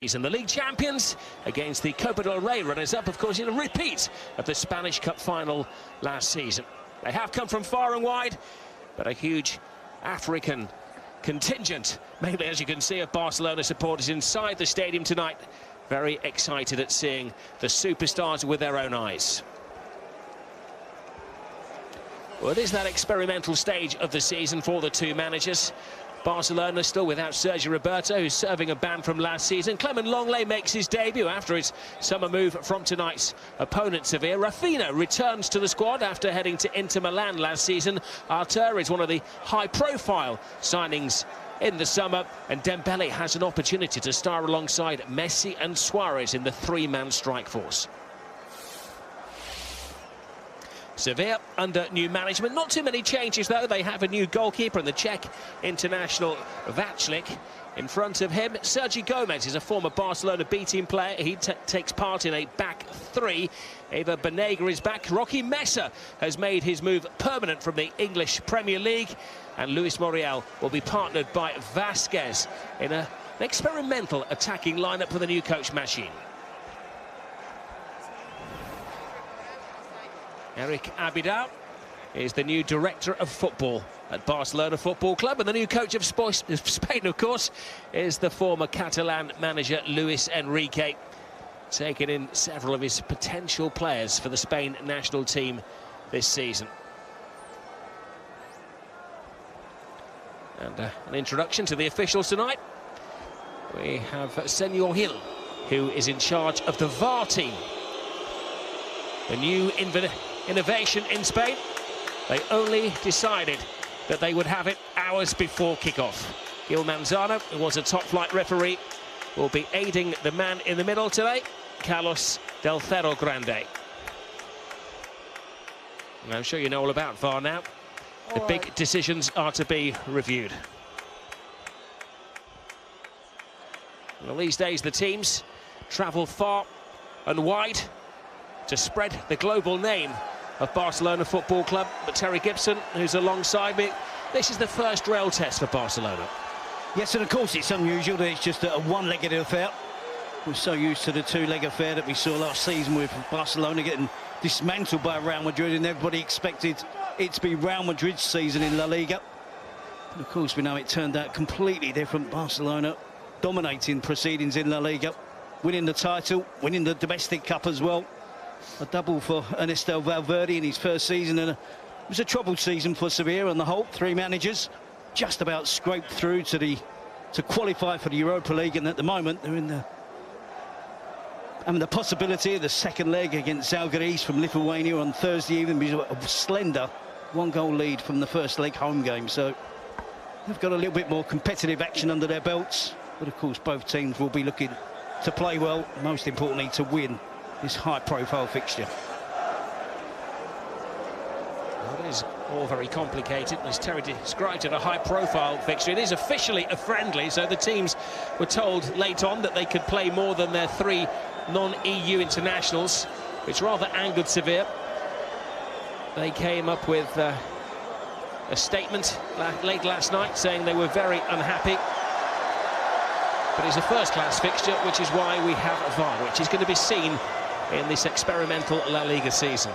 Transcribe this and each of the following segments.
And the league champions against the Copa del Rey runners-up, of course, in a repeat of the Spanish Cup final last season. They have come from far and wide, but a huge African contingent, mainly, as you can see, of Barcelona supporters inside the stadium tonight, very excited at seeing the superstars with their own eyes. Well, it is that experimental stage of the season for the two managers. Barcelona still without Sergi Roberto, who's serving a ban from last season. Clement Lenglet makes his debut after his summer move from tonight's opponent, Sevilla. Raphinha returns to the squad after heading to Inter Milan last season. Arthur is one of the high-profile signings in the summer, and Dembele has an opportunity to star alongside Messi and Suarez in the three-man strike force. Sevilla under new management. Not too many changes, though. They have a new goalkeeper and the Czech international Vaclik. In front of him, Sergi Gomez is a former Barcelona B-team player. He takes part in a back three. Eva Banega is back. Rocky Mesa has made his move permanent from the English Premier League. And Luis Muriel will be partnered by Vasquez in an experimental attacking lineup for the new coach Machín. Eric Abidal is the new director of football at Barcelona Football Club, and the new coach of Spain, of course, is the former Catalan manager Luis Enrique, taking in several of his potential players for the Spain national team this season. And an introduction to the officials tonight. We have Senor Gil, who is in charge of the VAR team. The new innovation in Spain. They only decided that they would have it hours before kickoff. Gil Manzano, who was a top-flight referee, will be aiding the man in the middle today, Carlos Del Cerro Grande. And I'm sure you know all about VAR now. The big decisions are to be reviewed. Well, these days the teams travel far and wide to spread the global name of Barcelona Football Club. But Terry Gibson, who's alongside me, this is the first rail test for Barcelona. Yes, and of course it's unusual that it's just a one-legged affair. We're so used to the two-leg affair that we saw last season with Barcelona getting dismantled by Real Madrid, and everybody expected it to be Real Madrid's season in La Liga. And of course we know it turned out completely different. Barcelona dominating proceedings in La Liga, winning the title, winning the domestic cup as well. A double for Ernesto Valverde in his first season, and it was a troubled season for Sevilla on the whole. Three managers just about scraped through to qualify for the Europa League, and at the moment they're in the possibility of the second leg against Žalgiris from Lithuania on Thursday evening. A slender one-goal lead from the first leg home game, so they've got a little bit more competitive action under their belts. But of course both teams will be looking to play well, most importantly to win this high-profile fixture. Well, it is all very complicated. As Terry described it, a high-profile fixture. It is officially a friendly, so the teams were told late on that they could play more than their three non-EU internationals, which rather angered Sevilla. They came up with a statement late last night saying they were very unhappy. But it's a first-class fixture, which is why we have a VAR, which is going to be seen in this experimental La Liga season.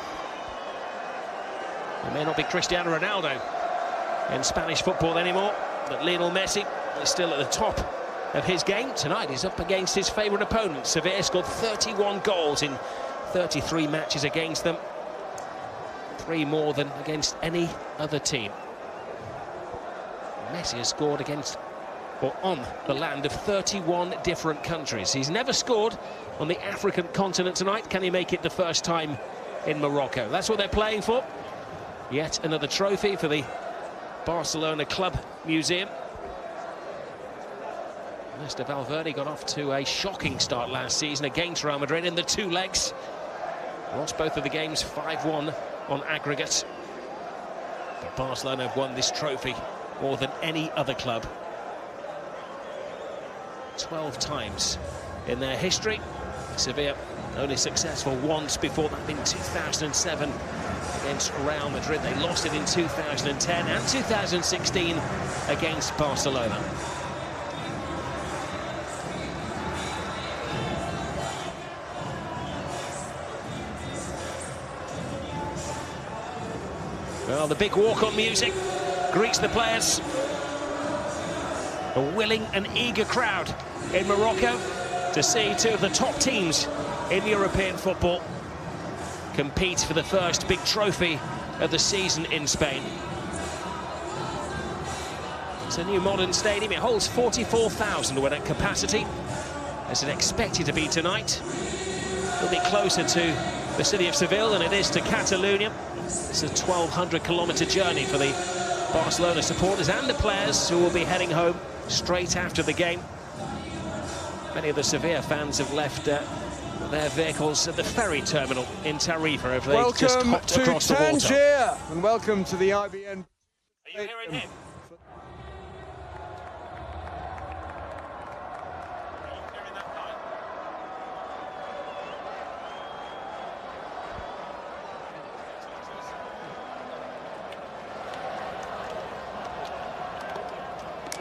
It may not be Cristiano Ronaldo in Spanish football anymore, but Lionel Messi is still at the top of his game. Tonight he's up against his favourite opponent. Sevilla scored 31 goals in 33 matches against them. 3 more than against any other team. Messi has scored against or on the land of 31 different countries. He's never scored on the African continent tonight. Can he make it the first time in Morocco? That's what they're playing for. Yet another trophy for the Barcelona Club Museum. Ernesto Valverde got off to a shocking start last season against Real Madrid in the 2 legs. Lost both of the games 5-1 on aggregate. But Barcelona have won this trophy more than any other club. 12 times in their history. Sevilla only successful once before that in 2007 against Real Madrid. They lost it in 2010 and 2016 against Barcelona. Well, the big walk-on music greets the players. A willing and eager crowd in Morocco to see two of the top teams in European football compete for the first big trophy of the season in Spain. It's a new modern stadium. It holds 44,000 when at capacity, as it's expected to be tonight. It'll be closer to the city of Seville than it is to Catalonia. It's a 1,200-kilometre journey for the Barcelona supporters and the players, who will be heading home straight after the game. Many of the Sevilla fans have left their vehicles at the ferry terminal in Tarifa. If they've just hopped across the water. Welcome to Tangier, and welcome to the IBN. Are you hearing him?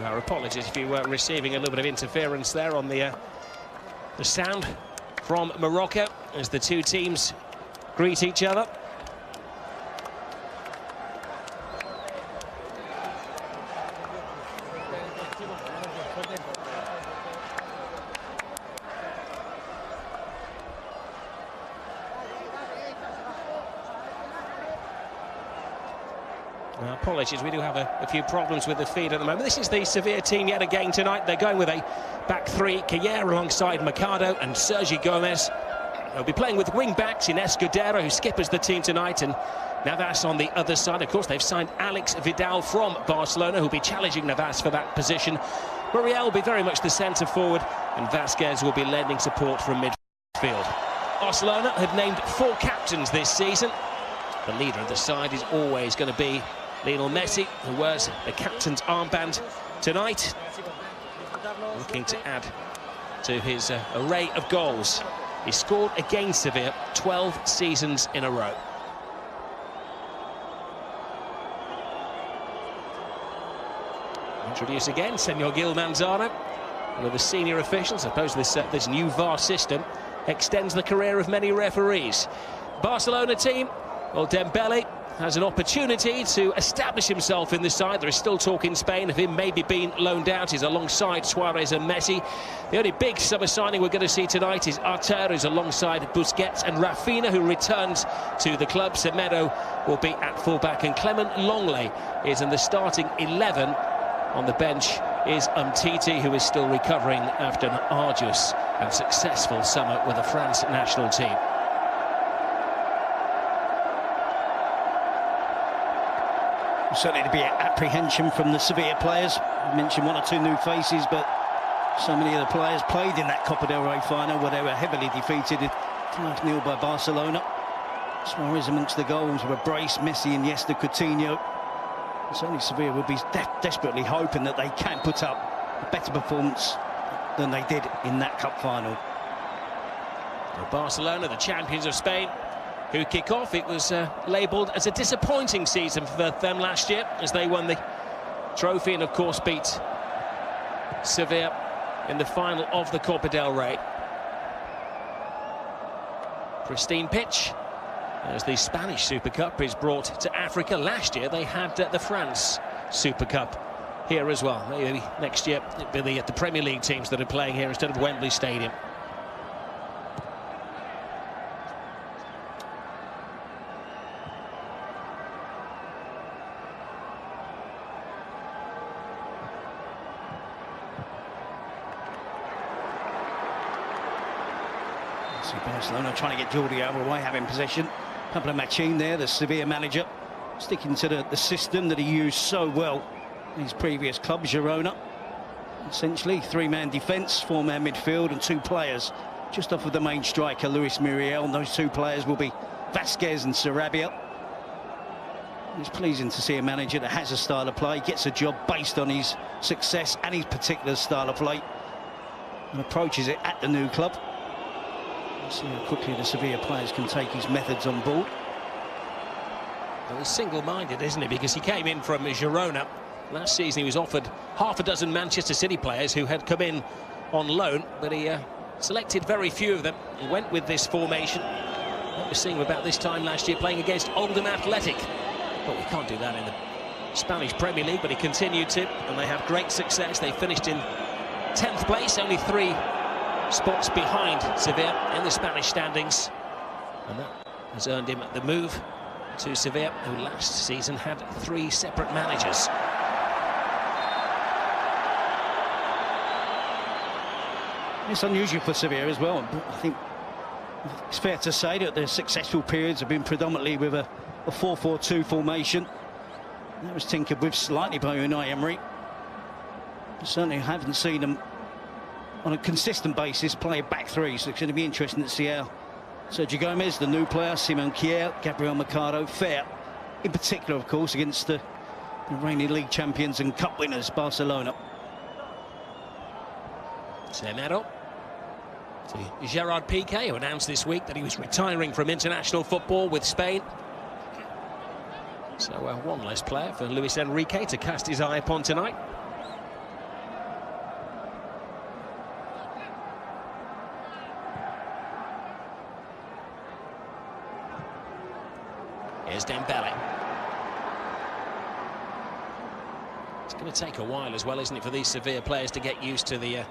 Our apologies if you were receiving a little bit of interference there on the sound from Morocco as the two teams greet each other. Apologies, we do have a few problems with the feed at the moment. This is the Sevilla team yet again tonight. They're going with a back three, Cayer alongside Mercado and Sergi Gomez. They'll be playing with wing-backs in Escudero, who skippers the team tonight, and Navas on the other side. Of course, they've signed Alex Vidal from Barcelona, who'll be challenging Navas for that position. Muriel will be very much the centre forward, and Vasquez will be lending support from midfield. Barcelona have named 4 captains this season. The leader of the side is always going to be Lionel Messi, who wears the captain's armband tonight, looking to add to his array of goals. He scored against Sevilla 12 seasons in a row. Introduce again Senor Gil Manzano, one of the senior officials. I suppose this new VAR system extends the career of many referees. Barcelona team, well, Dembele has an opportunity to establish himself in the side. There is still talk in Spain of him maybe being loaned out. He's alongside Suarez and Messi. The only big summer signing we're going to see tonight is Arter, who's alongside Busquets and Rafinha, who returns to the club. Semedo will be at fullback, and Clement Longley is in the starting 11. On the bench is Umtiti, who is still recovering after an arduous and successful summer with the France national team. Certainly to be apprehension from the Sevilla players. I mentioned 1 or 2 new faces, but so many of the players played in that Copa del Rey final where they were heavily defeated 5-0 by Barcelona. Suarez amongst the goals were Brace, Messi, Iniesta, Coutinho. Certainly Sevilla will be desperately hoping that they can put up a better performance than they did in that cup final. Barcelona, the champions of Spain, who kick off. It was labelled as a disappointing season for them last year, as they won the trophy and of course beat Sevilla in the final of the Copa del Rey. Pristine pitch as the Spanish Super Cup is brought to Africa. Last year they had the France Super Cup here as well. Maybe next year it'll be the Premier League teams that are playing here instead of Wembley Stadium. Barcelona trying to get Jordi Alba away, having possession. Pablo Machin there, the Sevilla manager, sticking to the system that he used so well in his previous club, Girona. Essentially, 3-man defence, 4-man midfield, and 2 players just off of the main striker, Luis Muriel. And those 2 players will be Vasquez and Sarabia. It's pleasing to see a manager that has a style of play, gets a job based on his success and his particular style of play, and approaches it at the new club. See how quickly the Sevilla players can take his methods on board. Well, he's single-minded, isn't he? Because he came in from Girona. Last season he was offered half a dozen Manchester City players who had come in on loan, but he selected very few of them and went with this formation. What we're seeing about this time last year, playing against Oldham Athletic But we can't do that in the Spanish Premier League, but he continued to, and they have great success. They finished in 10th place, only 3 spots behind Sevilla in the Spanish standings, and that has earned him the move to Sevilla, who last season had 3 separate managers. It's unusual for Sevilla as well. I think it's fair to say that their successful periods have been predominantly with a 4-4-2 formation. That was tinkered with slightly by Unai Emery. Certainly haven't seen them on a consistent basis play a back 3, so it's going to be interesting to see how Sergio Gomez, the new player, Simon Kjær, Gabriel Mercado fare, in particular, of course, against the reigning league champions and cup winners, Barcelona. Semedo to Gerard Piqué, who announced this week that he was retiring from international football with Spain. So one less player for Luis Enrique to cast his eye upon tonight. Here's Dembele. It's going to take a while as well, isn't it, for these Sevilla players to get used to the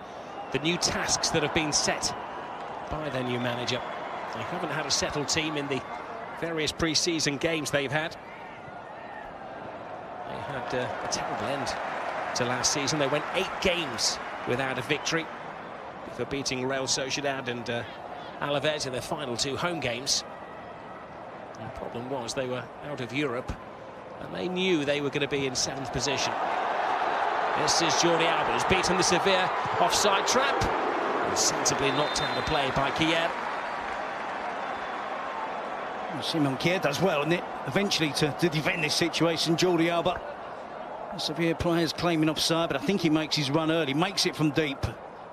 new tasks that have been set by their new manager. They haven't had a settled team in the various pre-season games they've had. They had a terrible end to last season. They went 8 games without a victory before beating Real Sociedad and Alaves in their final 2 home games. And the problem was they were out of Europe, and they knew they were going to be in 7th position. This is Jordi Alba, who's beaten the Sevilla offside trap, and sensibly knocked out of play by Kjær. Simon Kjær does well, isn't it? Eventually to defend this situation, Jordi Alba. The Sevilla players claiming offside, but I think he makes his run early, makes it from deep,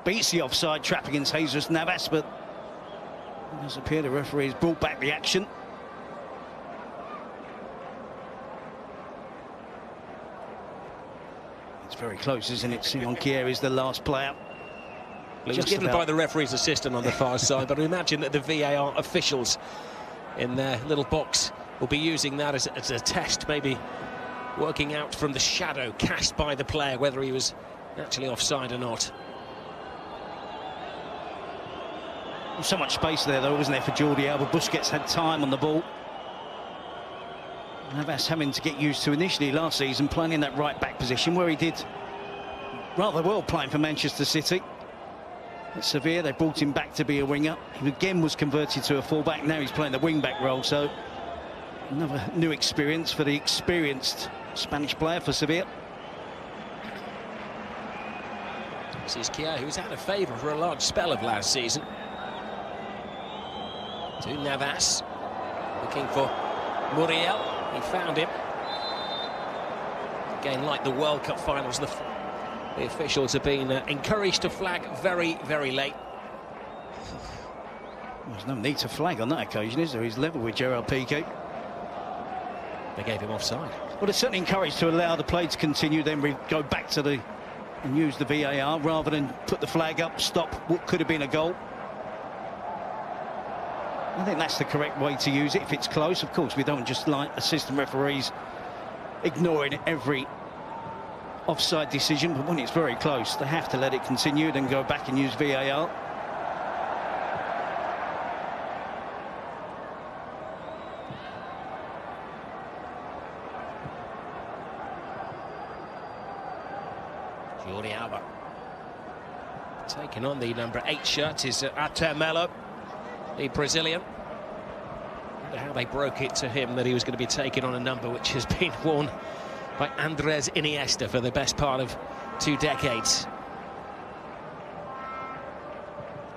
beats the offside trap against Jesus Navas, but it does appear the referee has brought back the action. It's very close, isn't it? Simon Kjær is the last player. He was given by the referee's assistant on the far side, but I imagine that the VAR officials in their little box will be using that as a test, maybe working out from the shadow cast by the player whether he was actually offside or not. So much space there, though, wasn't there, for Jordi Alba? Busquets had time on the ball. Navas having to get used to initially last season playing in that right-back position, where he did rather well playing for Manchester City. At Sevilla, they brought him back to be a winger. He again was converted to a full-back. Now he's playing the wing-back role, so another new experience for the experienced Spanish player for Sevilla. This is Kjær, who's out of favour for a large spell of last season. To Navas, looking for Muriel. He found him. Again, like the World Cup finals, the officials have been encouraged to flag very, very late. There's no need to flag on that occasion, is there? He's level with Gerard Piqué. They gave him offside. Well, it's certainly encouraged to allow the play to continue, then we go back to and use the VAR rather than put the flag up, stop what could have been a goal. I think that's the correct way to use it if it's close. Of course, we don't just like assistant referees ignoring every offside decision, but when it's very close, they have to let it continue, then go back and use VAR. Jordi Alba taking on the number 8 shirt is Artur Melo, the Brazilian. I wonder how they broke it to him that he was going to be taking on a number which has been worn by Andres Iniesta for the best part of 2 decades.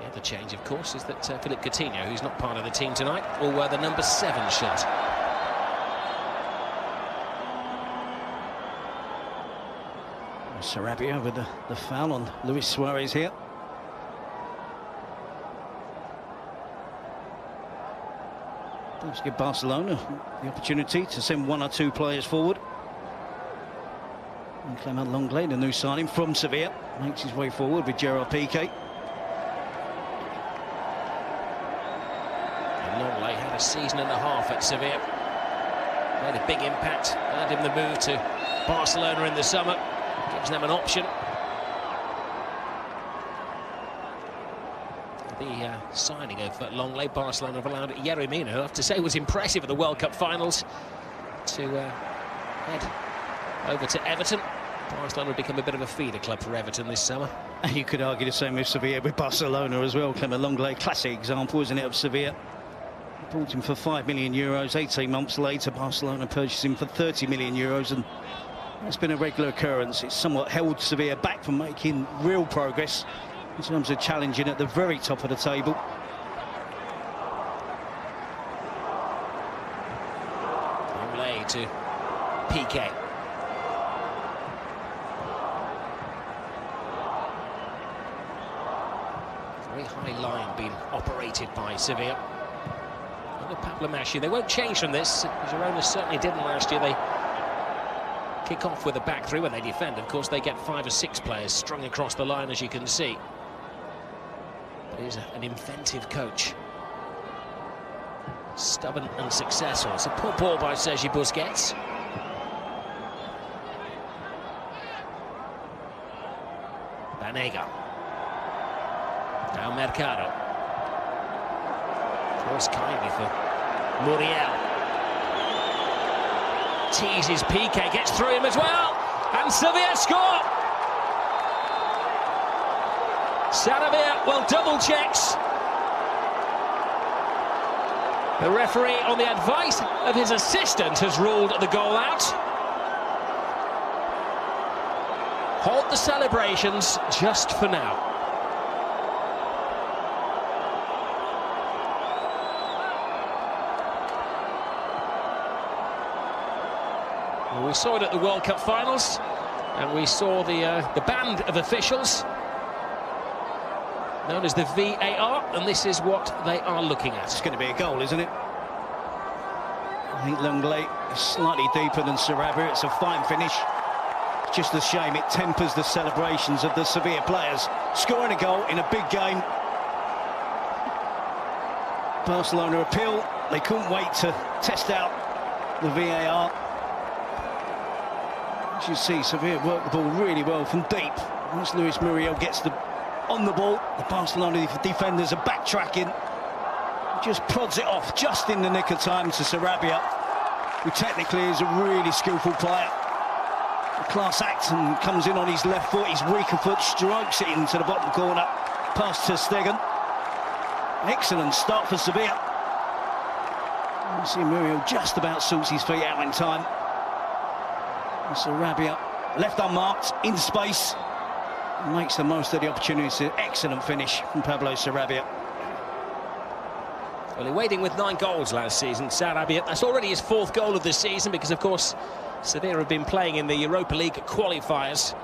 The other change, of course, is that Philippe Coutinho, who's not part of the team tonight, will wear the number 7 shirt. Sarabia with the foul on Luis Suarez here. Does give Barcelona the opportunity to send 1 or 2 players forward. And Clement Lenglet, the new signing from Sevilla, makes his way forward with Gerard Piqué. And Lenglet had a season and a half at Sevilla. Made a big impact, earned him the move to Barcelona in the summer, gives them an option. The signing of Longley, Barcelona have allowed Yerry Mina, who I have to say was impressive at the World Cup finals, to head over to Everton. Barcelona will become a bit of a feeder club for Everton this summer. And you could argue the same with Sevilla, with Barcelona as well. Clement Longley, classic example, isn't it, of Sevilla? Bought him for €5 million. 18 months later, Barcelona purchased him for €30 million, and it's been a regular occurrence. It's somewhat held Sevilla back from making real progress in terms of challenging at the very top of the table. Longley to Piqué. Very high line being operated by Sevilla. Pablo Macchi, they won't change from this. Girona certainly didn't last year. They kick off with a back three when they defend. Of course, they get 5 or 6 players strung across the line, as you can see. But he's an inventive coach. Stubborn and successful. It's a poor ball by Sergi Busquets. Banega. Now Mercado. Cross kindly for Muriel. Teases Piqué, gets through him as well, and Sevilla score! Sarabia, well, double checks. The referee, on the advice of his assistant, has ruled the goal out. Halt the celebrations just for now. Well, we saw it at the World Cup finals, and we saw the band of officials known as the VAR, and this is what they are looking at. It's going to be a goal, isn't it? I think Longley is slightly deeper than Sarabia. It's a fine finish. It's just a shame it tempers the celebrations of the Sevilla players. Scoring a goal in a big game. Barcelona appeal. They couldn't wait to test out the VAR. As you see, Sevilla work the ball really well from deep. Once Luis Muriel gets on the ball, the Barcelona defenders are backtracking. He just prods it off just in the nick of time to Sarabia, who technically is a really skillful player. A class act, and comes in on his left foot, his weaker foot, strokes it into the bottom corner, past ter Stegen. Excellent start for Sevilla. You see Muriel just about sorts his feet out in time. And Sarabia, left unmarked, in space, makes the most of the opportunity. Excellent finish from Pablo Sarabia. Well, he waiting with 9 goals last season, Sarabia. That's already his 4th goal of the season, because, of course, Sevilla have been playing in the Europa League qualifiers.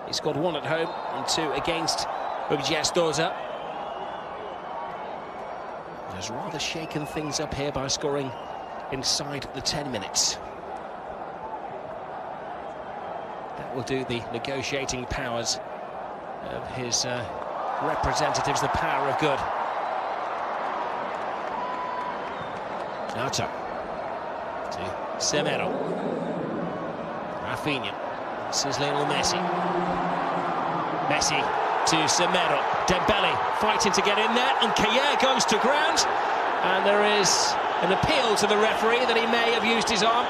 He scored 1 at home and 2 against Rubiges Dorza. Has rather shaken things up here by scoring inside the 10 minutes. That will do the negotiating powers of his representatives the power of good. Nauta to Semedo. Rafinha. This is Lionel Messi. Messi to Semedo. Dembele fighting to get in there, and Kayer goes to ground, and there is an appeal to the referee that he may have used his arm.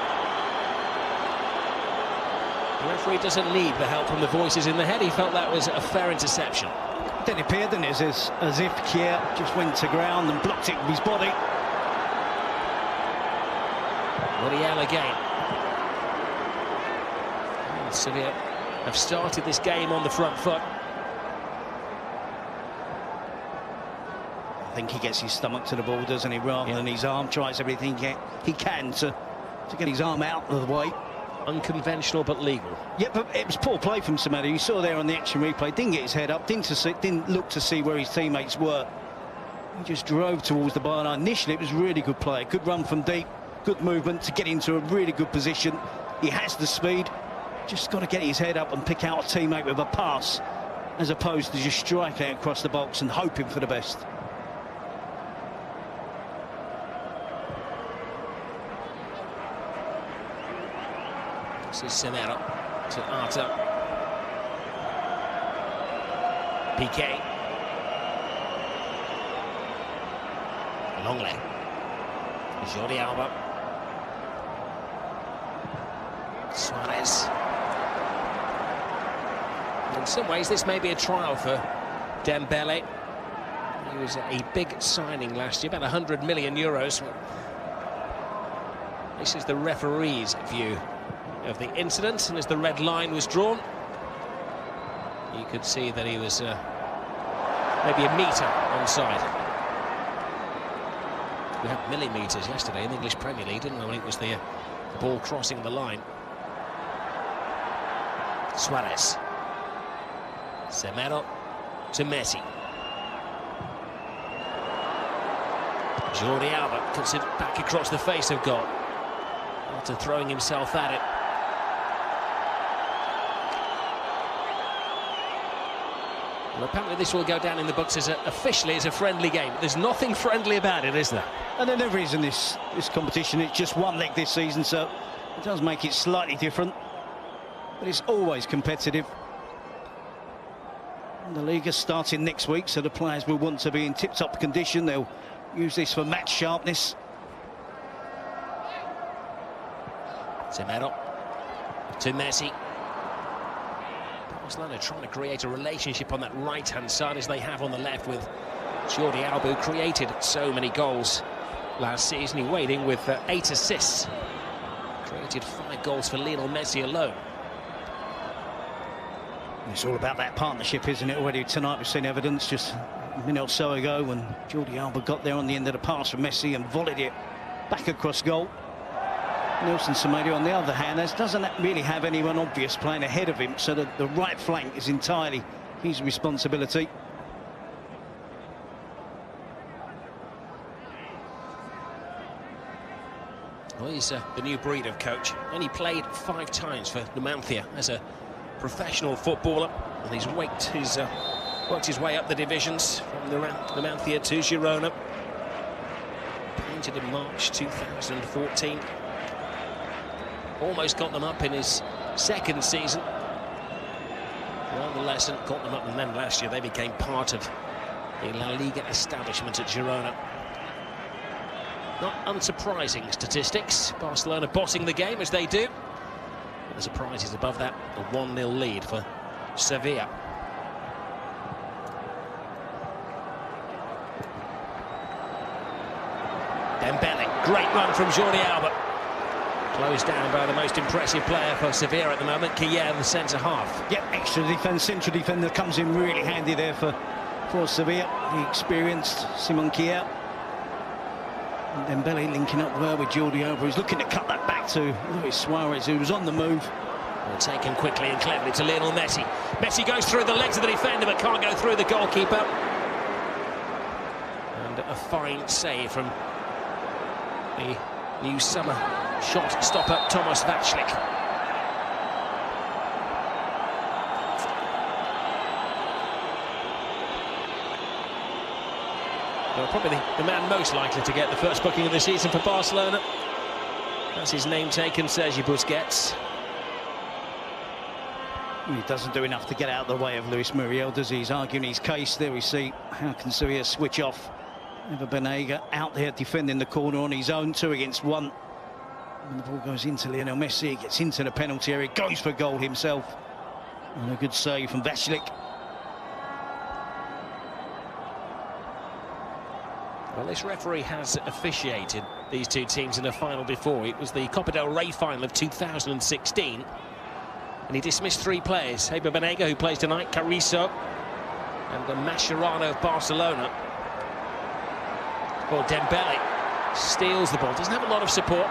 The referee doesn't need the help from the voices in the head. He felt that was a fair interception. Then it appeared, didn't it, as if Kier just went to ground and blocked it with his body. Muriel again. And Sevilla have started this game on the front foot. I think he gets his stomach to the ball, doesn't he, rather than his arm. Tries everything he can to get his arm out of the way. Unconventional but legal. Yeah, but it was poor play from Semedo. You saw there on the action replay, didn't get his head up, didn't look to see where his teammates were. He just drove towards the bar. Initially, it was really good play. Good run from deep, good movement to get into a really good position. He has the speed. Just got to get his head up and pick out a teammate with a pass, as opposed to just striking across the box and hoping for the best. This is Semedo to Arta. Piqué. Longley. Jordi Alba. Suarez. In some ways, this may be a trial for Dembele. He was a big signing last year, about 100 million euros. This is the referee's view of the incident, and as the red line was drawn, you could see that he was maybe a metre onside. We had millimetres yesterday in the English Premier League, didn't we, when it was the ball crossing the line. Suarez. Semedo to Messi. Jordi Alba considered back across the face of goal after throwing himself at it. Well, apparently this will go down in the books as officially as a friendly game. There's nothing friendly about it, is there? And there never is in this competition. It's just one leg this season, so it does make it slightly different. But it's always competitive. And the league is starting next week, so the players will want to be in tip-top condition. They'll use this for match sharpness. Semedo to Messi. Barcelona trying to create a relationship on that right-hand side as they have on the left with Jordi Alba, who created so many goals last season. He weighed in with 8 assists. Created 5 goals for Lionel Messi alone. It's all about that partnership, isn't it? Already tonight we've seen evidence just a minute or so ago when Jordi Alba got there on the end of the pass from Messi and volleyed it back across goal. Nelson Semedo, on the other hand, doesn't really have anyone obvious playing ahead of him, so that the right flank is entirely his responsibility. Well, he's the new breed of coach. Only played 5 times for Numancia as a professional footballer, and he's worked his way up the divisions from Numancia to Girona. Appointed in March 2014. Almost got them up in his second season. Nonetheless, got them up, and then last year they became part of the La Liga establishment at Girona. Not unsurprising statistics. Barcelona bossing the game as they do. But the surprise is above that, a 1-0 lead for Sevilla. Dembele, great run from Jordi Alba. Closed down by the most impressive player for Sevilla at the moment, Kier, the centre-half. Yep, extra defence, central defender comes in really handy there for Sevilla. The experienced Simon Kier. And Dembele linking up well with Jordi Alba. He's looking to cut that back to Luis Suarez, who was on the move. Well, taken quickly and cleverly to Lionel Messi. Messi goes through the legs of the defender, but can't go through the goalkeeper. And a fine save from the new summer shot stopper, Tomáš Vaclík. Well, probably the man most likely to get the first booking of the season for Barcelona. That's his name taken, Sergi Busquets. He doesn't do enough to get out of the way of Luis Muriel, does he? He's arguing his case. There we see how can Sevilla switch off. Ever Banega out there defending the corner on his own, 2 against 1. And the ball goes into Lionel Messi, he gets into the penalty area, goes for goal himself. And a good save from Vaclík. Well, this referee has officiated these two teams in a final before. It was the Copa del Rey final of 2016. And he dismissed 3 players. Eber Banega, who plays tonight, Carrizo, and Mascherano of Barcelona. Well, Dembele steals the ball, doesn't have a lot of support.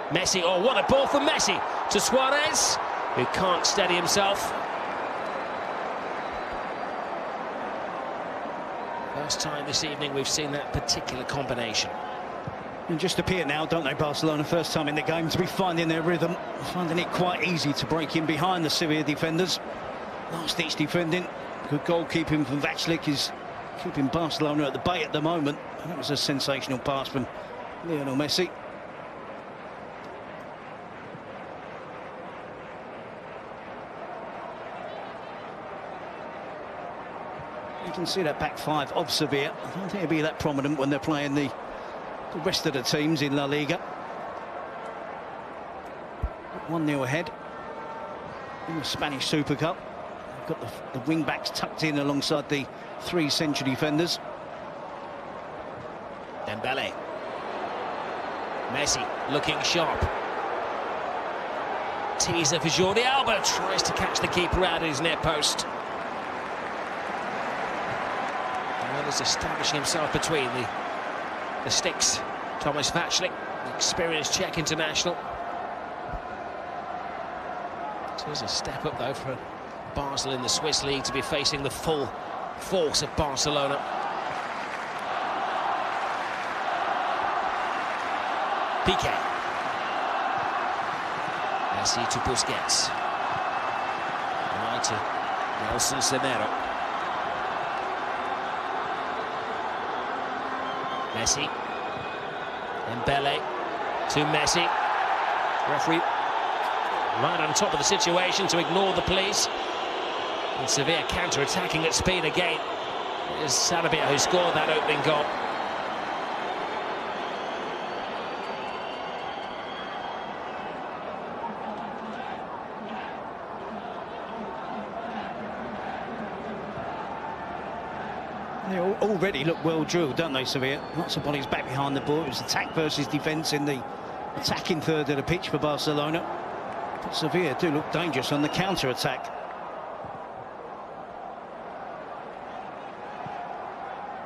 Messi, oh, what a ball from Messi to Suarez, who can't steady himself. First time this evening we've seen that particular combination. And just appear now, don't they, Barcelona? First time in the game to be finding their rhythm, finding it quite easy to break in behind the Sevilla defenders. Last-ditch defending, good goalkeeping from Vaclík is keeping Barcelona at the bay at the moment. That was a sensational pass from Lionel Messi. You can see that back five of Sevilla. I don't think it'll be that prominent when they're playing the rest of the teams in La Liga. 1-0 ahead in the Spanish Super Cup. They've got the wing backs tucked in alongside the 3 central defenders. Dembele. Messi looking sharp. Teaser for Jordi Alba, tries to catch the keeper out at his near post. And is establishing himself between the sticks. Thomas Vaclik, the experienced Czech international. It is a step up though for Basel in the Swiss league to be facing the full force of Barcelona. Piqué. Messi to Busquets. Right to Nelson Semedo. Messi. Dembele to Messi. Referee right on top of the situation to ignore the pleas. And Sevilla counter-attacking at speed again. It is Sarabia who scored that opening goal. They already look well drilled, don't they, Sevilla? Lots of bodies back behind the ball. It was attack versus defence in the attacking third of the pitch for Barcelona. But Sevilla do look dangerous on the counter-attack.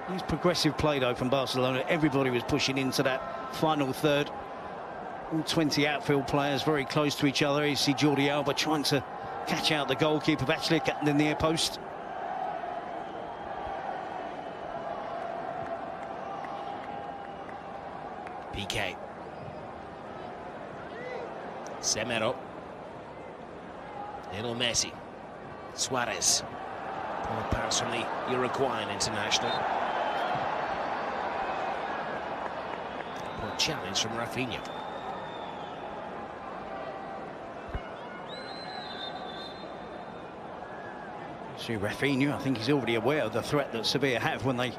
It's progressive play, though, from Barcelona. Everybody was pushing into that final third. All 20 outfield players very close to each other. You see Jordi Alba trying to catch out the goalkeeper, actually getting in the near post. Piqué. Semedo. Little Messi. Suarez. Poor pass from the Uruguayan international. Poor challenge from Rafinha. See Rafinha, I think he's already aware of the threat that Sevilla have when they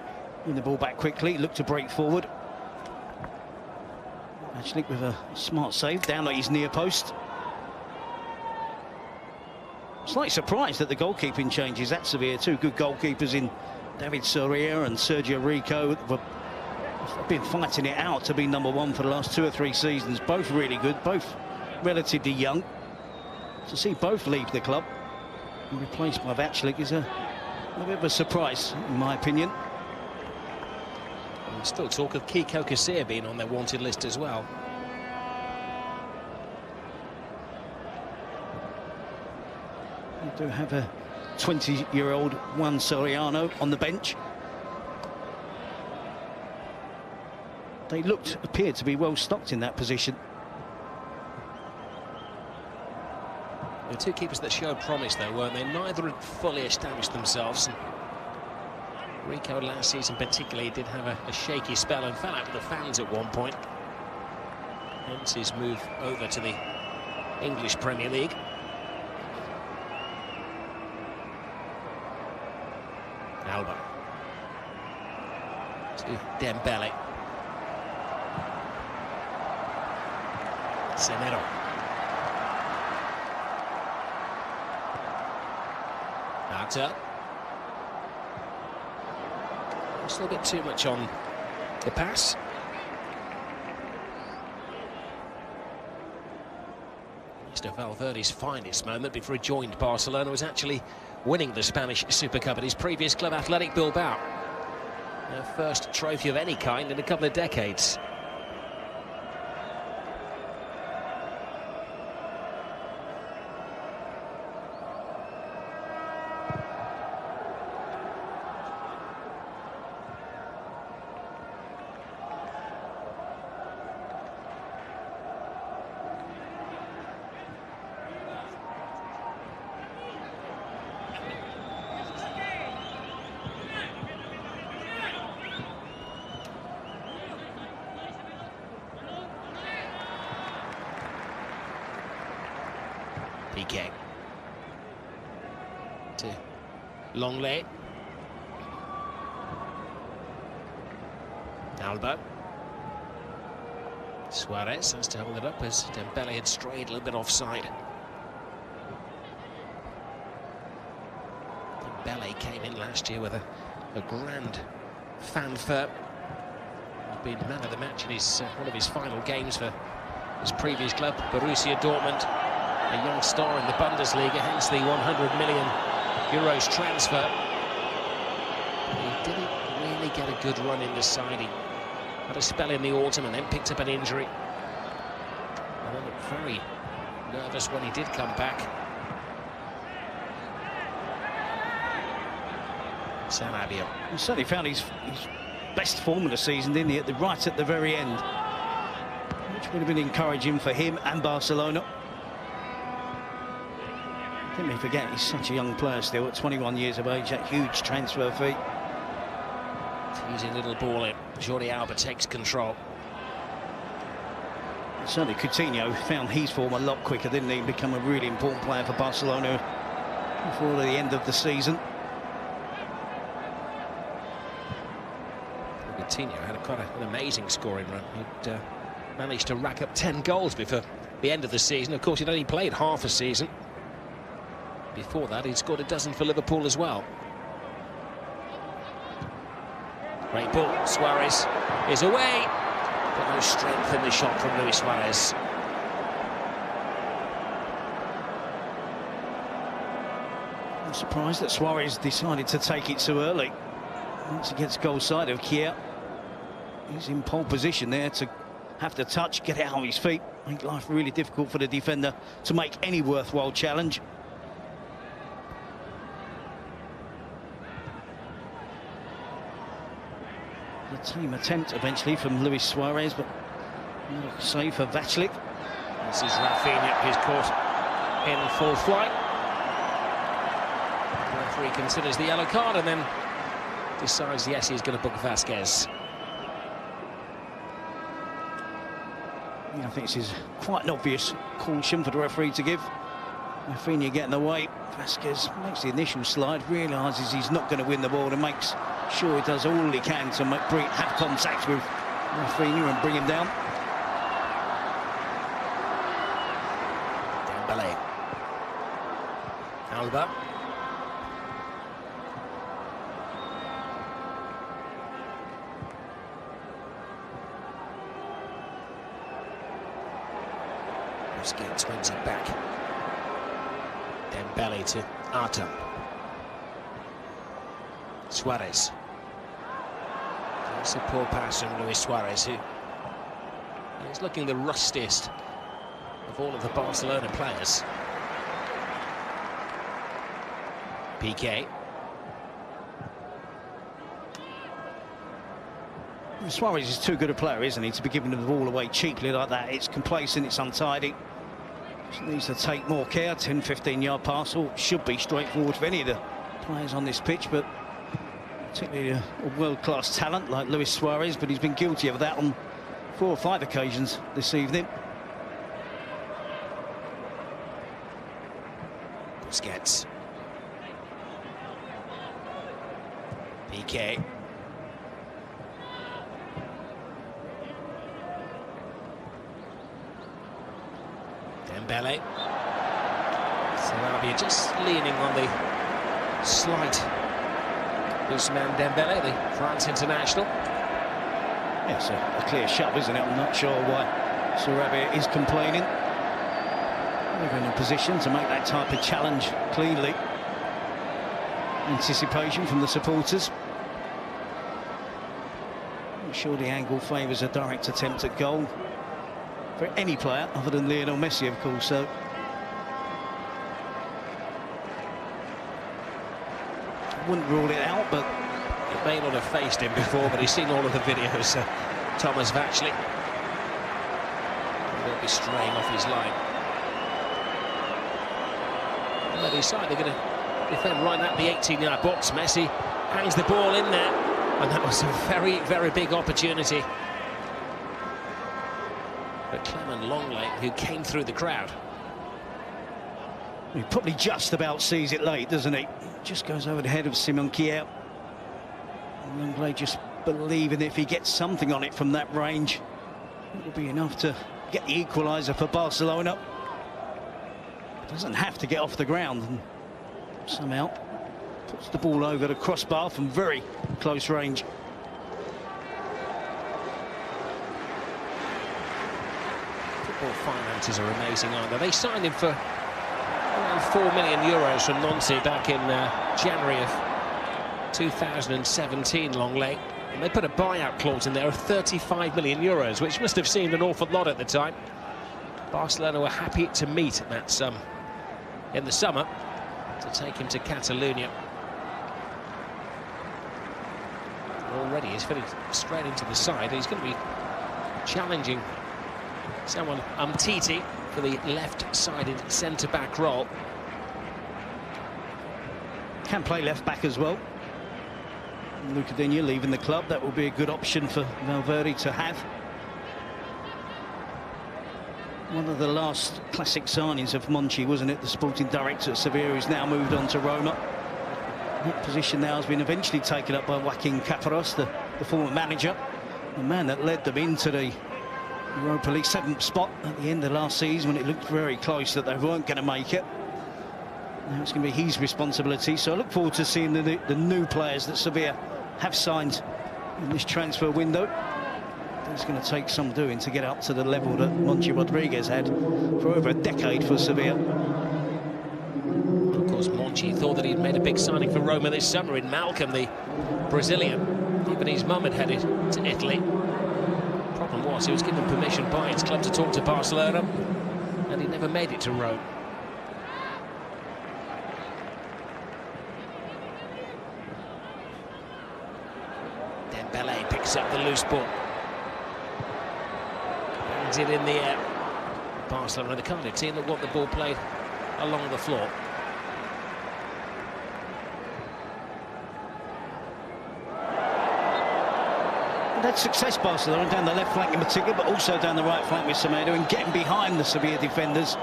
win the ball back quickly. Look to break forward. Vaclik with a smart save down at his near post. Slightly surprised that the goalkeeping changes at Sevilla. 2 good goalkeepers in David Soria and Sergio Rico. They've been fighting it out to be #1 for the last 2 or 3 seasons. Both really good, both relatively young. To see both leave the club and replaced by Vaclik is a bit of a surprise, in my opinion. Still talk of Kiko Casilla being on their wanted list as well. We do have a 20-year-old Juan Soriano on the bench. They appeared to be well stocked in that position. The 2 keepers that showed promise, though, weren't they? Neither had fully established themselves. Rico last season particularly did have a shaky spell and fell out with the fans at one point. Hence his move over to the English Premier League. Alba. To Dembele. Semedo. Arta. Still a bit too much on the pass. Mr. Valverde's finest moment before he joined Barcelona was actually winning the Spanish Super Cup at his previous club, Athletic Bilbao. Their first trophy of any kind in a couple of decades. Piqué to Longley. Alba. Suarez has to hold it up as Dembele had strayed a little bit offside. Dembele came in last year with a grand fanfare. He's been man of the match in one of his final games for his previous club, Borussia Dortmund. A young star in the Bundesliga, hence the 100 million euros transfer. He didn't really get a good run in the side. He had a spell in the autumn and then picked up an injury. And then looked very nervous when he did come back. Sarabia. He certainly found his best form of the season, didn't he, right at the very end, which would have been encouraging for him and Barcelona. Didn't we forget he's such a young player still at 21 years of age, that huge transfer fee. Easy little ball in. Jordi Alba takes control. Certainly Coutinho found his form a lot quicker, didn't he? Become a really important player for Barcelona before the end of the season. Coutinho had quite an amazing scoring run. He'd managed to rack up 10 goals before the end of the season. Of course, he'd only played half a season. Before that, he'd scored a dozen for Liverpool as well. Great ball. Suarez is away, but no strength in the shot from Luis Suarez. I'm surprised that Suarez decided to take it so early. Once he gets goal side of Kier, he's in pole position there to have to touch, get out on his feet, make life really difficult for the defender to make any worthwhile challenge. The team attempt eventually from Luis Suarez, but no save for Vaclik. This is Rafinha, who's caught in full flight. The referee considers the yellow card and then decides, yes, he's going to book Vasquez. Yeah, I think this is quite an obvious caution for the referee to give. Rafinha getting away. Vasquez makes the initial slide, realises he's not going to win the ball and makes sure he does all he can to have contact with Rafinha and bring him down. Dembele. Alba. Busquets wins it back. Dembele to Artem. Suarez. It's a poor pass from Luis Suarez, who is looking the rustiest of all of the Barcelona players. Piqué. Suarez is too good a player, isn't he, to be giving the ball away cheaply like that. It's complacent, it's untidy. Just needs to take more care. 10-15 yard pass, or should be straightforward for any of the players on this pitch, but particularly a world-class talent like Luis Suarez, but he's been guilty of that on 4 or 5 occasions this evening. Busquets. Piqué. Dembele. Sarabia just leaning on the slight Ousmane Dembele, the France international. Yes, a clear shove, isn't it? I'm not sure why Sarabia is complaining. They're in a position to make that type of challenge cleanly. Anticipation from the supporters. Not sure the angle favours a direct attempt at goal for any player other than Lionel Messi, of course. So wouldn't rule it out, but it may not have faced him before, but he's seen all of the videos. Thomas Vaclik will be straying off his line. On the side, they're going to defend right at the 18-yard box. Messi hangs the ball in there, and that was a very, very big opportunity. But Clement Lenglet, who came through the crowd. he probably just about sees it late, doesn't he? Just goes over the head of Simon Kier. Lenglet just believing if he gets something on it from that range, it will be enough to get the equaliser for Barcelona. Doesn't have to get off the ground, and somehow puts the ball over the crossbar from very close range. Football finances are amazing, aren't they? They signed him for around €4 million from Nancy back in January of 2017, Longley. And they put a buyout clause in there of €35 million, which must have seemed an awful lot at the time. Barcelona were happy to meet that sum in the summer to take him to Catalonia. Already he's fitted straight into the side. He's going to be challenging someone, Umtiti, for the left-sided centre-back role. Can play left-back as well. Luca Digne leaving the club, that will be a good option for Valverde to have. One of the last classic signings of Monchi, wasn't it? The sporting director at Sevilla, who's now moved on to Roma. That position now has been eventually taken up by Joaquin Caparrós, the former manager, the man that led them into the Europa League 7th spot at the end of last season when it looked very close that they weren't going to make it. Now it's going to be his responsibility, so I look forward to seeing the new players that Sevilla have signed in this transfer window. It's going to take some doing to get up to the level that Monchi Rodriguez had for over a decade for Sevilla. Of course, Monchi thought that he'd made a big signing for Roma this summer in Malcolm, the Brazilian. Even his mum had headed to Italy. Problem was, he was given permission by his club to talk to Barcelona, and he never made it to Rome. Dembele picks up the loose ball. Hands it in the air. Barcelona, the kind of team that want the ball played along the floor. That success, Barcelona, down the left flank in particular, but also down the right flank with Semedo and getting behind the Sevilla defenders.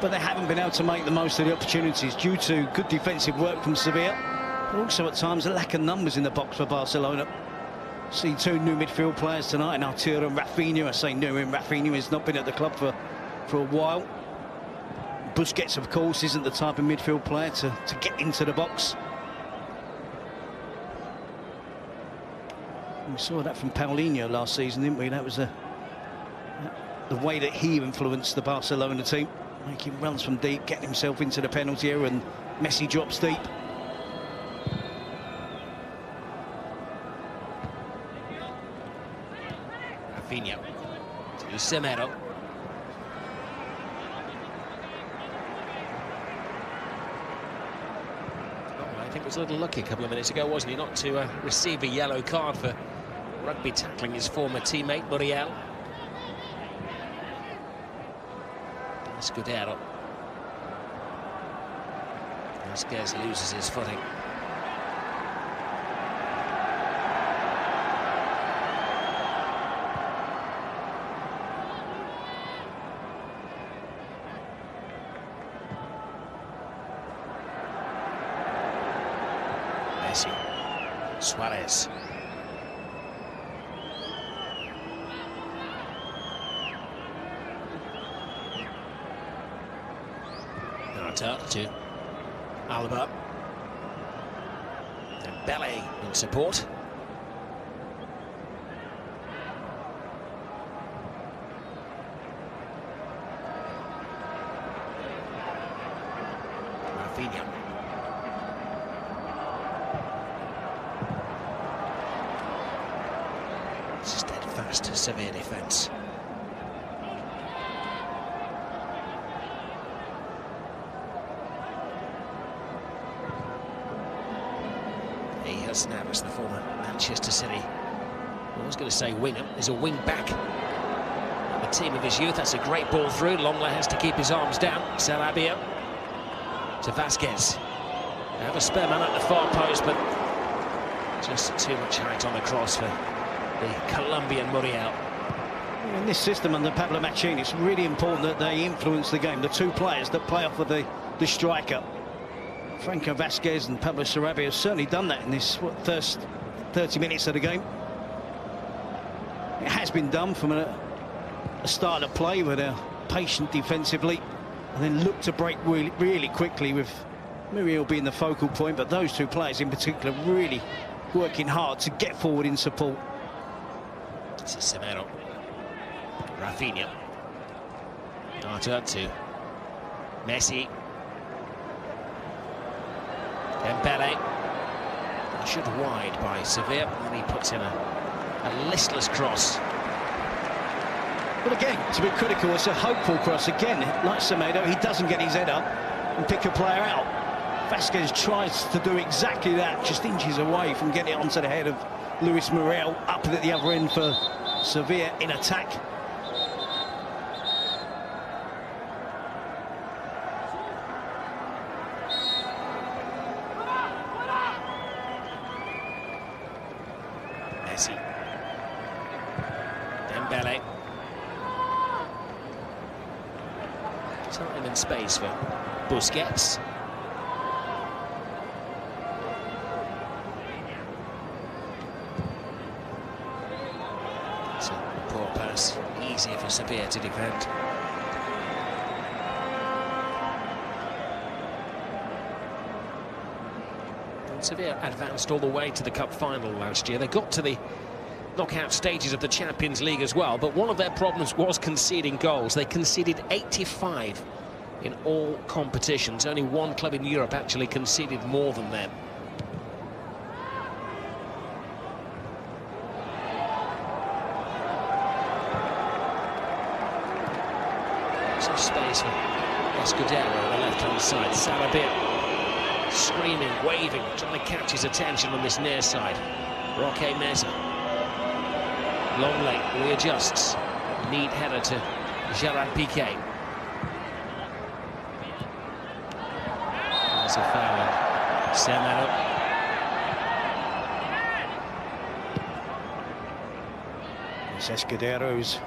But they haven't been able to make the most of the opportunities due to good defensive work from Sevilla, but also at times a lack of numbers in the box for Barcelona. See two new midfield players tonight, and Arturo and Rafinha. I say new, and Rafinha has not been at the club for a while. Busquets, of course, isn't the type of midfield player to get into the box. We saw that from Paulinho last season, didn't we? That was the way that he influenced the Barcelona team, making runs from deep, getting himself into the penalty area, and Messi drops deep. Rafinha to Semedo. I think he was a little lucky a couple of minutes ago, wasn't he, not to receive a yellow card for rugby tackling his former teammate Muriel. Escudero. Vasquez loses his footing. Messi. Suarez. To Alaba. And Bellet in support. Rafinha. Steadfast Sevilla defence. Navas, the former Manchester City, I was going to say winger, is a wing back. The team of his youth. That's a great ball through. Longley has to keep his arms down. Sarabia to Vasquez. They have a spare man at the far post, but just too much height on the cross for the Colombian Muriel. In this system under Pablo Machín, it's really important that they influence the game. The two players that play off of the striker. Franco Vasquez and Pablo Sarabia have certainly done that in this first 30 minutes of the game. It has been done from a start of play where they're patient defensively and then look to break really quickly, with Muriel being the focal point, but those two players in particular really working hard to get forward in support. This is Semedo. Rafinha. Artur Messi. Dembele. Should wide by Sevilla, and he puts in a listless cross. But again, to be critical, it's a hopeful cross. Again, like Semedo, he doesn't get his head up and pick a player out. Vasquez tries to do exactly that, just inches away from getting it onto the head of Luis Muriel, up at the other end for Sevilla in attack. Messi. Dembele. Time and space for Busquets. It's a poor pass, easier for Sevilla to defend. And Sevilla advanced all the way to the cup final last year. They got to the knockout stages of the Champions League as well, but one of their problems was conceding goals. They conceded 85 in all competitions. Only one club in Europe actually conceded more than them. Some space for Escudero on the left-hand side. Sarabia screaming, waving, trying to catch his attention on this near side. Roque Meza. Longley readjusts. Neat header to Gerard Piqué. There's a foul on Semedo. It's Escudero who's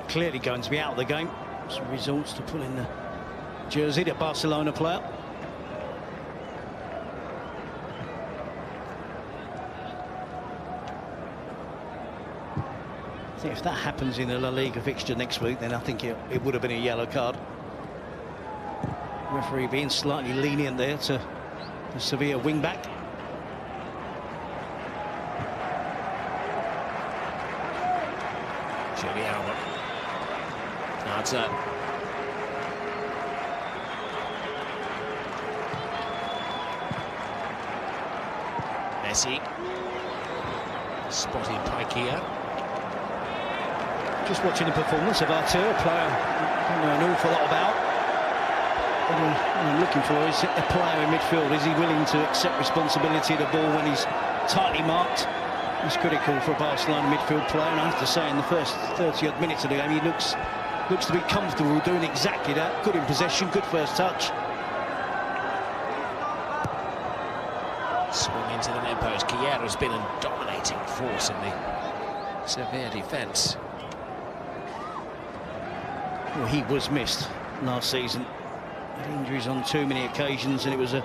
clearly going to be out of the game. Some results to pull in the jersey, the Barcelona player. I think if that happens in the La Liga fixture next week, then I think it would have been a yellow card. Referee being slightly lenient there to the Sevilla wing-back. Jordi Alba. Artur. Messi. Spotted Piqué. Just watching the performance of Artur, a player I don't know an awful lot about. What I'm looking for is a player in midfield. Is he willing to accept responsibility of the ball when he's tightly marked? It's critical for a Barcelona midfield player, and I have to say in the first 30-odd minutes of the game he looks to be comfortable doing exactly that. Good in possession, good first touch. Swing into the net post. Chiera's been a dominating force in the Sevilla defence. Well, he was missed last season. Had injuries on too many occasions, and it was a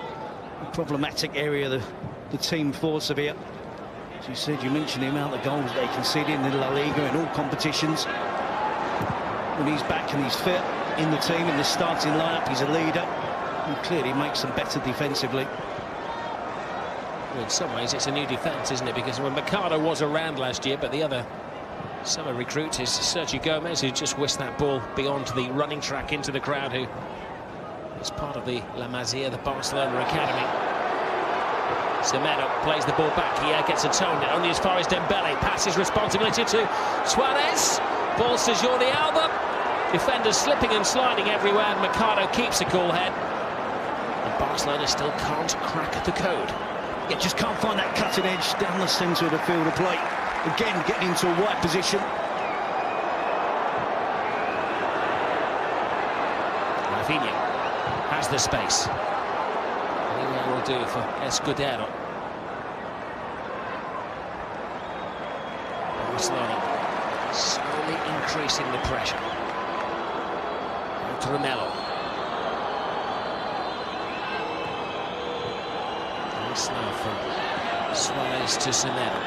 problematic area of the team for Sevilla. As you said, you mentioned the amount of goals they conceded in the La Liga in all competitions. When he's back and he's fit in the team, in the starting lineup, he's a leader. He clearly makes them better defensively. Well, in some ways, it's a new defence, isn't it? Because when Mercado was around last year, but the other summer recruit is Sergio Gomez, who just whisked that ball beyond the running track into the crowd, who is part of the La Masia, the Barcelona Academy. Semedo plays the ball back. He gets a tone, only as far as Dembele. Passes responsibility to Suarez. Balls to Jordi Alba. Defenders slipping and sliding everywhere, and Mercado keeps a cool head. And Barcelona still can't crack the code. You just can't find that cutting edge down the centre of the field of play. Again, getting into a wide position. Rafinha has the space. Anything will do for Escudero. Barcelona slowly increasing the pressure. To Romelu. Nice now from Suarez to Semedo.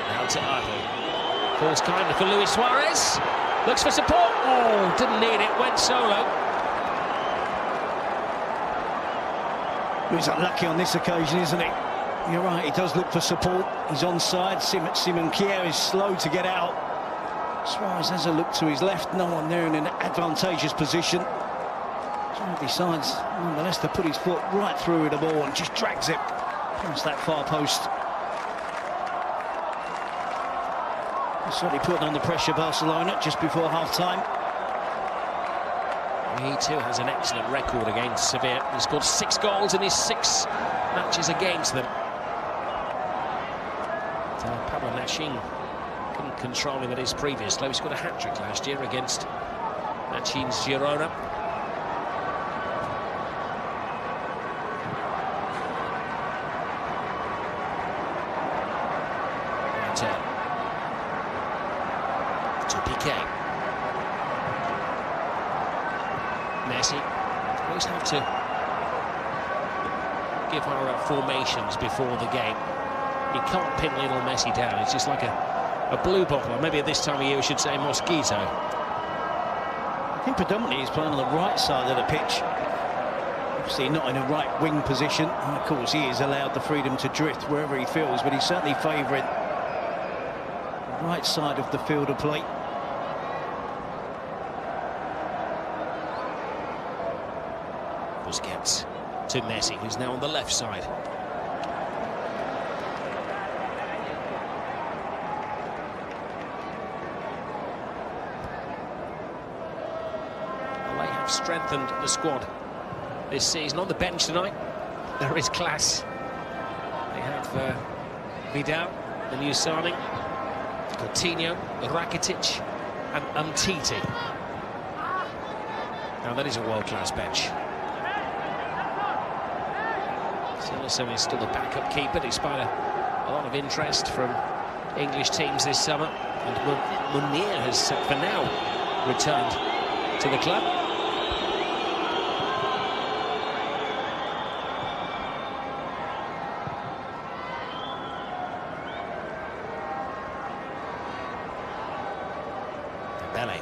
Now to Idle. Falls kindly for Luis Suarez. Looks for support. Oh, didn't need it. Went solo. He was unlucky on this occasion, isn't he? You're right, he does look for support. He's onside. Simon Kjær is slow to get out. Suarez has a look to his left. No one there in an advantageous position. So he decides, nonetheless, to put his foot right through the ball and just drags it past that far post. He's certainly putting under pressure Barcelona just before half-time. He too has an excellent record against Sevilla. He scored 6 goals in his 6 matches against them. Pablo Machin couldn't control him at his previous club. He scored a hat-trick last year against Machin's Girona. To Piqué. Messi. Always have to give our formations before the game. You can't pin Lionel Messi down. It's just like a blue bottle, or maybe at this time of year we should say mosquito. I think predominantly he's playing on the right side of the pitch. Obviously not in a right wing position. And of course he is allowed the freedom to drift wherever he feels, but he's certainly favouring the right side of the field of play. Busquets to Messi, who's now on the left side. Well, they have strengthened the squad this season. On the bench tonight, there is class. They have Vidal, the new signing, Coutinho, Rakitic and Umtiti. Now that is a world-class bench. Sillerson is still the backup keeper, despite a lot of interest from English teams this summer. And Munir has, for now, returned to the club. Dembele.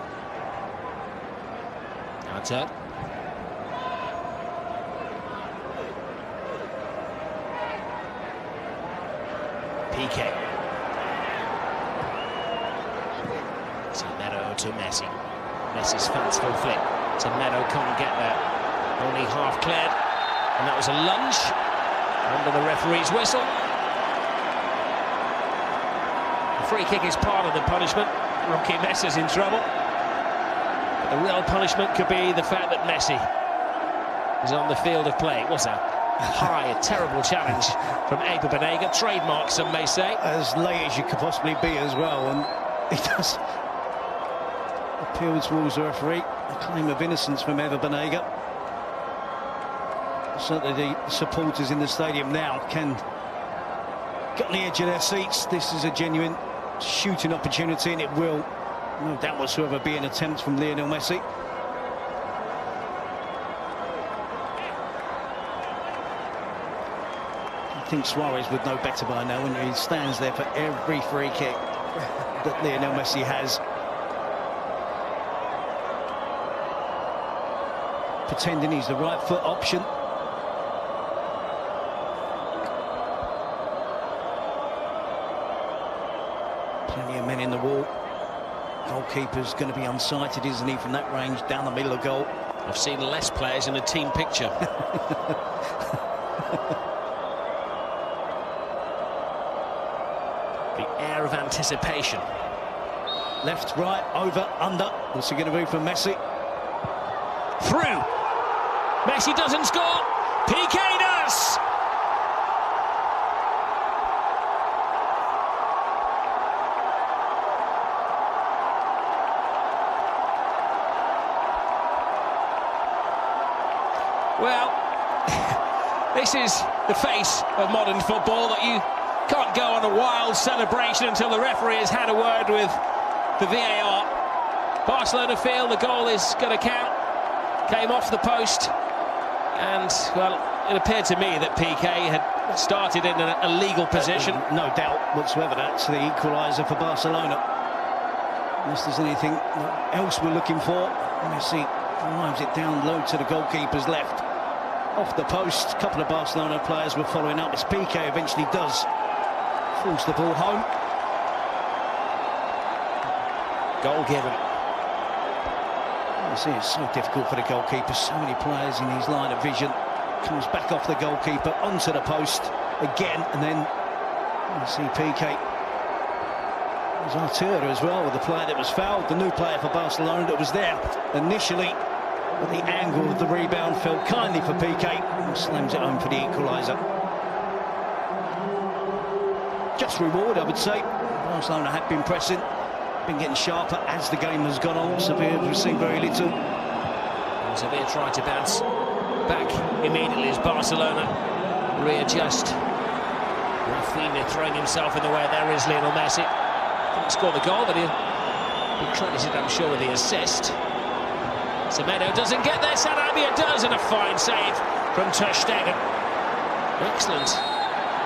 Now it's up. Piqué. Semedo to Messi. Messi's fanciful flick. Semedo can't get there. Only half cleared. And that was a lunge under the referee's whistle. The free kick is part of the punishment. Rocky Messi's in trouble. But the real punishment could be the fact that Messi is on the field of play. What's that? A terrible challenge from Eber Banega, trademark some may say. As late as you could possibly be as well, and he does appeal towards the referee. A claim of innocence from Eber Banega. Certainly the supporters in the stadium now can get on the edge of their seats. This is a genuine shooting opportunity, and it will, no doubt whatsoever, be an attempt from Lionel Messi. I think Suarez would know better by now, when he stands there for every free kick that Lionel Messi has. Pretending he's the right foot option. Plenty of men in the wall. Goalkeeper's going to be unsighted, isn't he, from that range down the middle of goal. I've seen less players in a team picture. Air of anticipation. Left, right, over, under. What's he going to do for Messi? Through. Messi doesn't score. Piqué does. Well, this is the face of modern football, that you can't go on a wild celebration until the referee has had a word with the VAR. Barcelona feel the goal is going to count. Came off the post, And, well, it appeared to me that Piqué had started in a legal position. No doubt whatsoever that's the equaliser for Barcelona. Unless there's anything else we're looking for. Messi drives it down low to the goalkeeper's left. Off the post, a couple of Barcelona players were following up as Piqué eventually does force the ball home. Goal given. You see, it's so difficult for the goalkeeper. So many players in his line of vision. Comes back off the goalkeeper onto the post again, and then you see Piqué. There's Artur as well, with the player that was fouled, the new player for Barcelona that was there initially. But the angle of the rebound fell kindly for Piqué and slams it home for the equaliser. Just reward, I would say. Barcelona have been pressing, been getting sharper as the game has gone on. Sevilla have seen very little. And Sevilla tried to bounce back immediately as Barcelona readjust. Rafinha throwing himself in the way. There is Lionel Messi. Didn't score the goal, but he'll be credited, I'm sure, with the assist. Semedo doesn't get there, Sarabia does, and a fine save from Ter Stegen. Excellent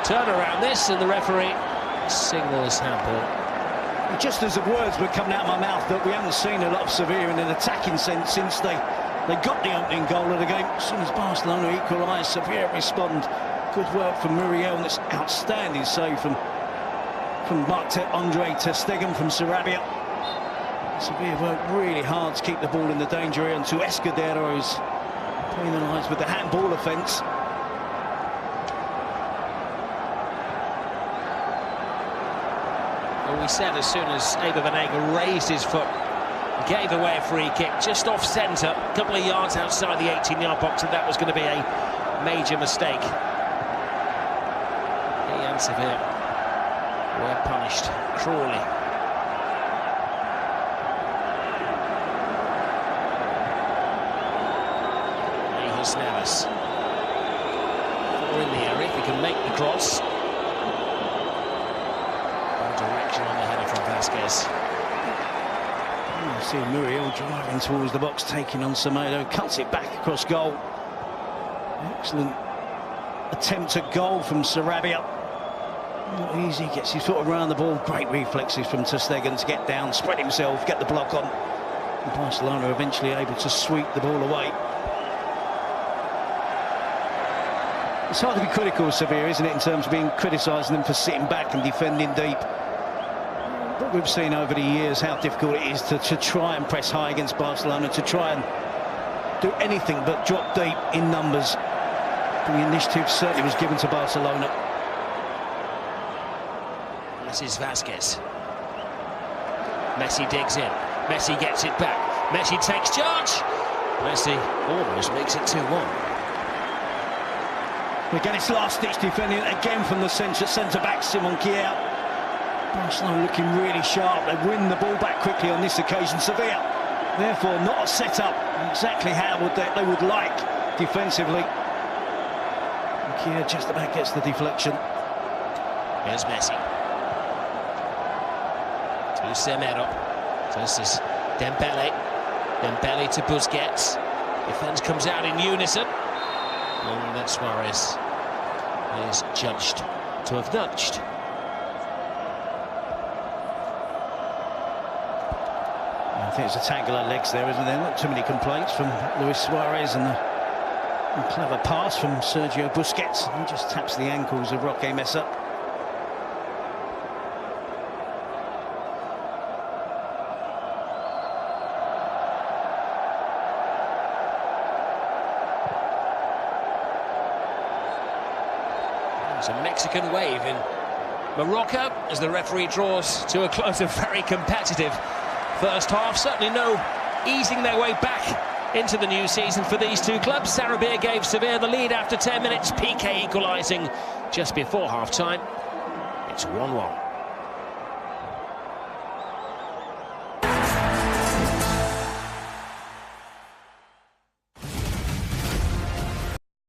turnaround this, and the referee signals handball. Just as the words were coming out of my mouth that we haven't seen a lot of Sevilla in an attacking sense since they got the opening goal of the game. As soon as Barcelona equalised, Sevilla respond. Good work from Muriel, and this outstanding save from Marc-Andre Ter Stegen from Sarabia. Sevilla worked really hard to keep the ball in the danger area until Escudero is penalised with the handball offence. Well, we said as soon as Eber Banega raised his foot, gave away a free kick just off centre, a couple of yards outside the 18-yard box, and that was going to be a major mistake. He and Sevilla were punished cruelly. Navas. Or in the area, if he can make the cross. Direction on the header from Vasquez. You see Muriel driving towards the box, taking on Semedo, cuts it back across goal. Excellent attempt at goal from Sarabia. Not easy, gets his foot around the ball. Great reflexes from Ter Stegen to get down, spread himself, get the block on. And Barcelona eventually able to sweep the ball away. It's hard to be critical of Sevilla, isn't it, in terms of being criticising them for sitting back and defending deep. But we've seen over the years how difficult it is to try and press high against Barcelona, to try and do anything but drop deep in numbers. The initiative certainly was given to Barcelona. This is Vasquez. Messi digs in. Messi gets it back. Messi takes charge. Messi almost makes it 2-1. Again, it's last-ditch defending again from the centre-back, Simon Kjær. Barcelona looking really sharp. They win the ball back quickly on this occasion. Sevilla, therefore, not a set-up exactly how they would like defensively. Kjær just about gets the deflection. Here's Messi. To Semedo. So this is Dembele. Dembele to Busquets. Defence comes out in unison. And that Suarez is judged to have nudged. I think it's a tangle of legs there, isn't there? Not too many complaints from Luis Suarez, and a clever pass from Sergio Busquets. He just taps the ankles of Roque Mesa. There's a Mexican wave in Morocco as the referee draws to a close. A very competitive first half. Certainly no easing their way back into the new season for these two clubs. Sarabia gave Sevilla the lead after 10 minutes. Piqué equalising just before half-time. It's 1-1.